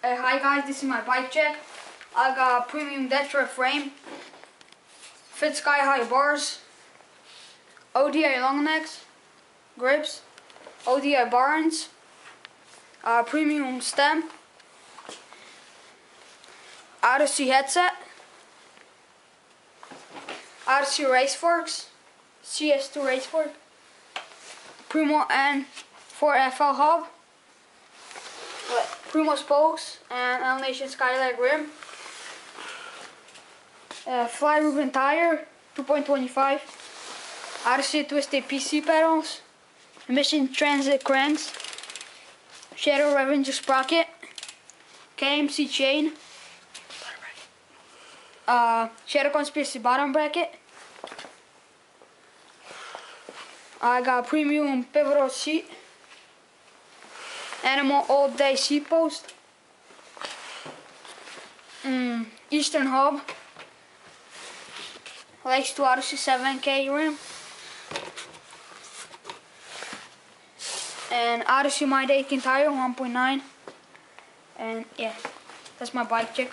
Hi guys, this is my bike check. I got a premium Detra frame, Fit Sky High bars, ODI long necks, grips, ODI barons, premium stem, Odyssey headset, Odyssey race forks, CS2 race fork, Primo N4 FL hub, Primo spokes and Elnation Skylag rim, Fly Rubin tire 2.25, Odyssey twisted PC pedals, Mission Transit cranks, Shadow Revenger sprocket, KMC chain, Shadow Conspiracy bottom bracket. I got premium pivotal seat, Animal all day seat post, Eastern hub, Legs to Odyssey 7K rim, and Odyssey My Dakin tire 1.9, and yeah, that's my bike check.